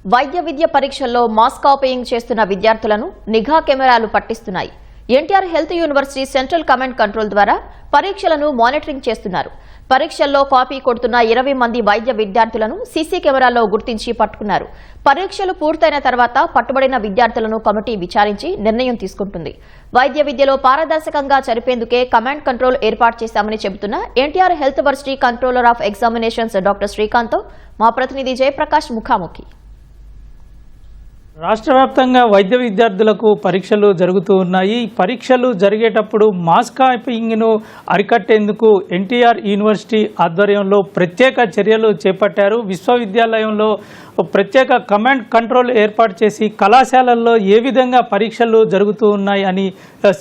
వైద్య విద్య పరీక్షల్లో mass copying చేస్తున్న విద్యార్థులను నిఘా కెమెరాలు పట్టిస్తున్నాయి. NTR health university central command control ద్వారా పరీక్షలను మానిటరింగ్ చేస్తున్నారు. పరీక్షల్లో కాపీ కొడుతున్న 20 మంది వైద్య విద్యార్థులను సీసీ కెమెరాల్లో గుర్తించి పట్టుకున్నారు. పరీక్షలు పూర్తయిన తర్వాత పట్టుబడిన విద్యార్థులను కమిటీ విచారించి నిర్ణయం తీసుకుంటుంది. వైద్య విద్యలో పారదర్శకంగా జరిపేందుకే కమాండ్ కంట్రోల్ ఏర్పాటు చేశామని చెబుతున్న NTR health university controller of examinations doctor శ్రీకాంత్తో మా ప్రతినిధి జయప్రకాష్ ముఖాముఖి. రాష్ట్ర వ్యాప్తంగా వైద్య విద్యార్థులకు పరీక్షలు జరుగుతూ ఉన్నాయి. పరీక్షలు జరిగేటప్పుడు మాస్ కాపీయింగ్ను అరికట్టేందుకు ఎన్టీఆర్ యూనివర్సిటీ ఆధ్వర్యంలో ప్రత్యేక చర్యలు చేపట్టారు. విశ్వవిద్యాలయంలో ప్రత్యేక కమాండ్ కంట్రోల్ ఏర్పాటు చేసి కళాశాలల్లో ఏ విధంగా పరీక్షలు జరుగుతూ ఉన్నాయి అని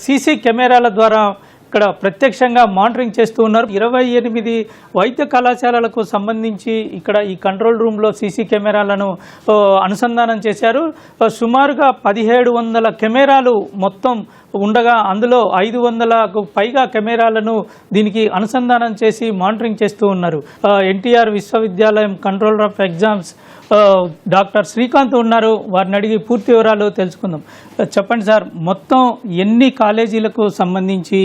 సీసీ కెమెరాల ద్వారా ఇక్కడ ప్రత్యక్షంగా మానిటరింగ్ చేస్తూ ఉన్నారు. 28 వైద్య కళాశాలలకు సంబంధించి ఇక్కడ ఈ కంట్రోల్ రూమ్లో సీసీ కెమెరాలను అనుసంధానం చేశారు. సుమారుగా 1700 కెమెరాలు మొత్తం ఉండగా అందులో 500కు పైగా కెమెరాలను దీనికి అనుసంధానం చేసి మానిటరింగ్ చేస్తూ ఉన్నారు. ఎన్టీఆర్ విశ్వవిద్యాలయం controller of exams doctor Srikanth ఉన్నారు. వారిని అడిగి పూర్తి వివరాలు తెలుసుకుందాం. చెప్పండి సార్, మొత్తం ఎన్ని కాలేజీలకు సంబంధించి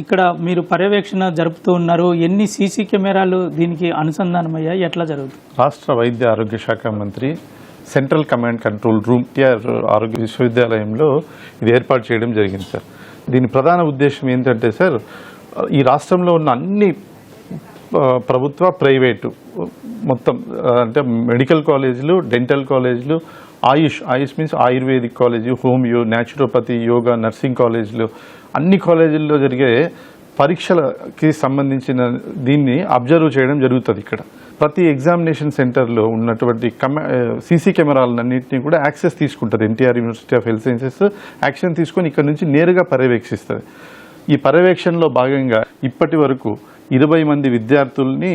ఇక్కడ మీరు పర్యవేక్షణ జరుపుతూ ఉన్నారు? ఎన్ని సీసీ కెమెరాలు దీనికి అనుసంధానమయ్యాయి? ఎట్లా జరుగుతుంది? రాష్ట్ర వైద్య ఆరోగ్య శాఖ మంత్రి central command control room NTR ఆరోగ్య విశ్వవిద్యాలయంలో ఇది ఏర్పాటు చేయడం జరిగింది సార్. దీని ప్రధాన ఉద్దేశం ఏంటంటే సార్, ఈ రాష్ట్రంలో ఉన్న అన్ని ప్రభుత్వ ప్రైవేటు మొత్తం అంటే మెడికల్ కాలేజీలు, డెంటల్ కాలేజీలు, AYUSH means ayurvedic college, homoeo, naturopathy, yoga, nursing కాలేజీలు, అన్ని కాలేజీల్లో జరిగే పరీక్షలకి సంబంధించిన దీన్ని అబ్జర్వ్ చేయడం జరుగుతుంది. ఇక్కడ ప్రతి ఎగ్జామినేషన్ సెంటర్లో ఉన్నటువంటి సీసీ కెమెరాలన్నింటినీ కూడా యాక్సెస్ తీసుకుంటుంది NTR university of health sciences. Action తీసుకొని ఇక్కడ నుంచి నేరుగా పర్యవేక్షిస్తుంది. ఈ పర్యవేక్షణలో భాగంగా ఇప్పటి వరకు 20 మంది విద్యార్థుల్ని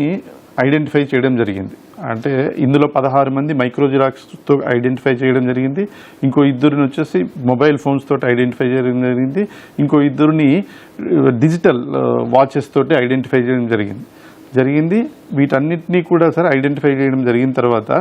ఐడెంటిఫై చేయడం జరిగింది. అంటే ఇందులో 16 మంది మైక్రోజిరాక్స్తో ఐడెంటిఫై చేయడం జరిగింది. ఇంకో 2 వచ్చేసి మొబైల్ ఫోన్స్ తోటి ఐడెంటిఫై చేయడం జరిగింది. ఇంకో 2 డిజిటల్ వాచెస్ తోటి ఐడెంటిఫై చేయడం జరిగింది. వీటన్నిటినీ కూడా సార్ ఐడెంటిఫై చేయడం జరిగిన తర్వాత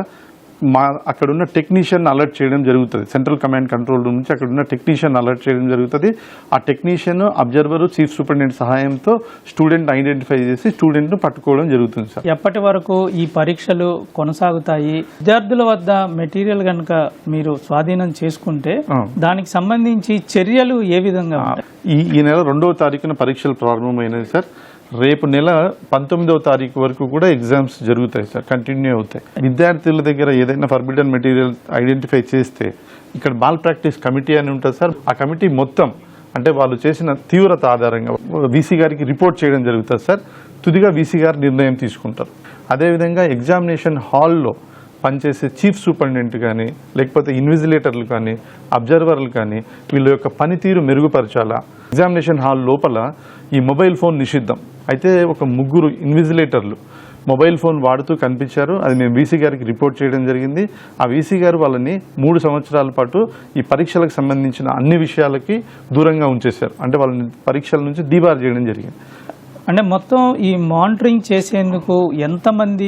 అక్కడున్న టెక్నీషియన్ అలర్ట్ చేయడం జరుగుతుంది. సెంట్రల్ కమాండ్ కంట్రోల్ రూమ్ నుంచి అక్కడున్న టెక్నీషియన్ అలర్ట్ చేయడం జరుగుతుంది. ఆ టెక్నీషియన్ అబ్జర్వరు చీఫ్ సూపరింటెండెంట్ సహాయంతో స్టూడెంట్ ఐడెంటిఫై చేసి స్టూడెంట్ను పట్టుకోవడం జరుగుతుంది సార్. ఎప్పటి వరకు ఈ పరీక్షలు కొనసాగుతాయి? విద్యార్థుల వద్ద మెటీరియల్ కనుక మీరు స్వాధీనం చేసుకుంటే దానికి సంబంధించి చర్యలు ఏ విధంగా? ఈ నెల 2వ తారీఖున పరీక్షలు ప్రారంభమైనది సార్. రేపు నెల 19వ తారీఖు వరకు కూడా ఎగ్జామ్స్ జరుగుతాయి సార్, కంటిన్యూ అవుతాయి. విద్యార్థుల దగ్గర ఏదైనా ఫర్బిడన్ మెటీరియల్ ఐడెంటిఫై చేస్తే ఇక్కడ మాల్ ప్రాక్టీస్ కమిటీ అని ఉంటుంది సార్. ఆ కమిటీ మొత్తం అంటే వాళ్ళు చేసిన తీవ్రత ఆధారంగా వీసీ గారికి రిపోర్ట్ చేయడం జరుగుతుంది సార్. తుదిగా వీసీ గారు నిర్ణయం తీసుకుంటారు. అదేవిధంగా ఎగ్జామినేషన్ హాల్లో పనిచేసే చీఫ్ సూపరింటెండెంట్ కానీ, లేకపోతే ఇన్విజిలేటర్లు కానీ, అబ్జర్వర్లు కానీ వీళ్ళ యొక్క పనితీరు మెరుగుపరచాలా. ఎగ్జామినేషన్ హాల్ లోపల ఈ మొబైల్ ఫోన్ నిషిద్ధం. అయితే ఒక 3 ఇన్విజిలేటర్లు మొబైల్ ఫోన్ వాడుతూ కనిపించారు. అది మేము వీసీ గారికి రిపోర్ట్ చేయడం జరిగింది. ఆ వీసీ గారు వాళ్ళని 3 సంవత్సరాల పాటు ఈ పరీక్షలకు సంబంధించిన అన్ని విషయాలకి దూరంగా ఉంచేశారు. అంటే వాళ్ళని పరీక్షల నుంచి డీబార్ చేయడం జరిగింది. అంటే మొత్తం ఈ మానిటరింగ్ చేసేందుకు ఎంతమంది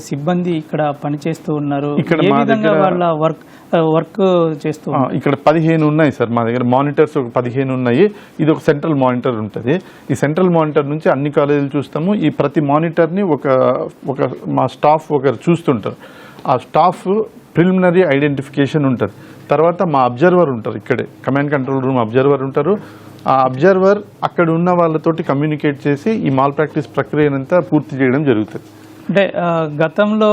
సిబ్బంది ఇక్కడ పనిచేస్తూ ఉన్నారు? ఇక్కడ వాళ్ళ వర్క్ చేస్తూ ఇక్కడ 15 ఉన్నాయి సార్. మా దగ్గర మానిటర్స్ ఒక 15 ఉన్నాయి. ఇది ఒక సెంట్రల్ మానిటర్ ఉంటుంది. ఈ సెంట్రల్ మానిటర్ నుంచి అన్ని కాలేజీలు చూస్తాము. ఈ ప్రతి మానిటర్ని ఒక మా స్టాఫ్ ఒకరు చూస్తుంటారు. ఆ స్టాఫ్ ప్రిలిమినరీ ఐడెంటిఫికేషన్ ఉంటుంది. తర్వాత మా అబ్జర్వర్ ఉంటారు. ఇక్కడే కమాండ్ కంట్రోల్ రూమ్ అబ్జర్వర్ ఉంటారు. ఆ అబ్జర్వర్ అక్కడ ఉన్న వాళ్ళతోటి కమ్యూనికేట్ చేసి ఈ మాల్ ప్రాక్టీస్ ప్రక్రియనంతా పూర్తి చేయడం జరుగుతుంది. అంటే గతంలో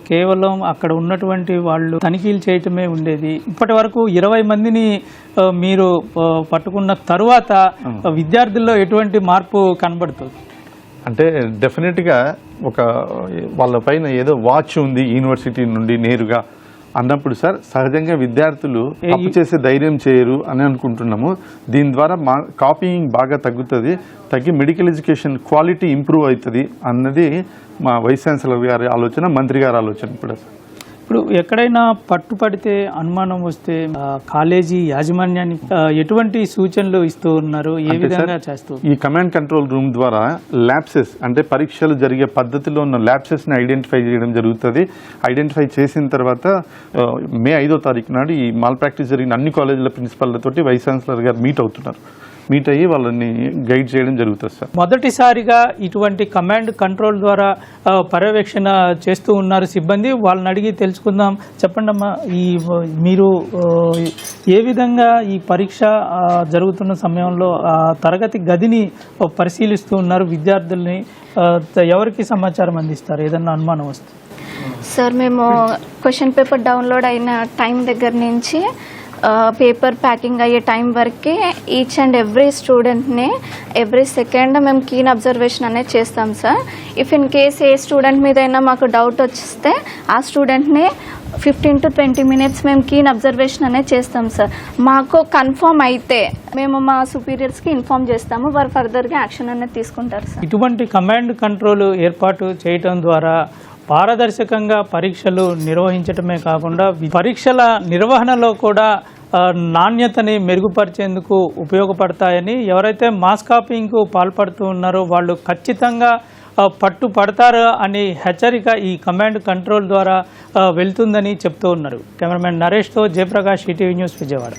కేవలం అక్కడ ఉన్నటువంటి వాళ్ళు తనిఖీలు చేయటమే ఉండేది. ఇప్పటి వరకు 20 మందిని మీరు పట్టుకున్న తరువాత విద్యార్థుల్లో ఎటువంటి మార్పు కనబడుతుంది? అంటే డెఫినెట్గా వాళ్ళ పైన ఏదో వాచ్ ఉంది యూనివర్సిటీ నుండి నేరుగా అన్నప్పుడు సార్ సహజంగా విద్యార్థులు తప్పు చేసే ధైర్యం చేయరు అని అనుకుంటున్నాము. దీని ద్వారా కాపీయింగ్ బాగా తగ్గి మెడికల్ ఎడ్యుకేషన్ క్వాలిటీ ఇంప్రూవ్ అవుతుంది అన్నది మా వైస్ ఛాన్సలర్ గారి ఆలోచన, మంత్రి గారి ఆలోచన కూడా సార్. ఇప్పుడు ఎక్కడైనా పట్టుపడితే అనుమానం వస్తే కాలేజీ యాజమాన్యాన్ని ఎటువంటి సూచనలు ఇస్తూ ఉన్నారు, ఏ అంటే విధంగా సార్, చేస్తూ ఈ కమాండ్ కంట్రోల్ రూమ్ ద్వారా ల్యాబ్సెస్ అంటే పరీక్షలు జరిగే పద్ధతిలో ఉన్న ల్యాబ్సెస్ ని ఐడెంటిఫై చేయడం జరుగుతుంది. ఐడెంటిఫై చేసిన తర్వాత మే 5వ తారీఖు నాడు ఈ మాల్ ప్రాక్టీస్ జరిగిన అన్ని కాలేజీల ప్రిన్సిపల్లతోటి వైస్ ఛాన్సలర్ గారు మీట్ అయ్యి వాళ్ళని గైడ్ చేయడం జరుగుతుంది సార్. మొదటిసారిగా ఇటువంటి కమాండ్ కంట్రోల్ ద్వారా పర్యవేక్షణ చేస్తూ ఉన్నారు సిబ్బంది. వాళ్ళని అడిగి తెలుసుకుందాం. చెప్పండి అమ్మా, మీరు ఏ విధంగా ఈ పరీక్ష జరుగుతున్న సమయంలో తరగతి గదిని పరిశీలిస్తూ ఉన్నారు, విద్యార్థుల్ని ఎవరికి సమాచారం అందిస్తారు ఏదన్నా అనుమానం వస్తే? సార్, మేము క్వశ్చన్ పేపర్ డౌన్లోడ్ అయిన టైం దగ్గర నుంచి పేపర్ ప్యాకింగ్ అయ్యే టైం వరకే ఈచ్ అండ్ ఎవ్రీ స్టూడెంట్ని ఎవ్రీ సెకండ్ మేము కీన్ అబ్జర్వేషన్ అనేది చేస్తాం sir. If in case A student మీద అయినా మాకు డౌట్ వస్తే ఆ స్టూడెంట్ని 15 to 20 minutes మేము కీన్ అబ్జర్వేషన్ అనేది చేస్తాం సార్. మాకు కన్ఫర్మ్ అయితే మేము మా సుపీరియర్స్కి ఇన్ఫార్మ్ చేస్తాము, వారు ఫర్దర్గా యాక్షన్ అనేది తీసుకుంటారు సార్. ఇటువంటి కమాండ్ కంట్రోల్ ఏర్పాటు చేయటం ద్వారా పారదర్శకంగా పరీక్షలు నిర్వహించటమే కాకుండా పరీక్షల నిర్వహణలో కూడా నాణ్యతని మెరుగుపరిచేందుకు ఉపయోగపడతాయని, ఎవరైతే మాస్ కాపీయింగ్కు పాల్పడుతూ ఉన్నారో వాళ్ళు ఖచ్చితంగా పట్టుపడతారు అని హెచ్చరిక ఈ కమాండ్ కంట్రోల్ ద్వారా వెళ్తుందని చెప్తూ ఉన్నారు. కెమెరామెన్ నరేష్తో జయప్రకాష్, ఈటీవీ న్యూస్, విజయవాడ.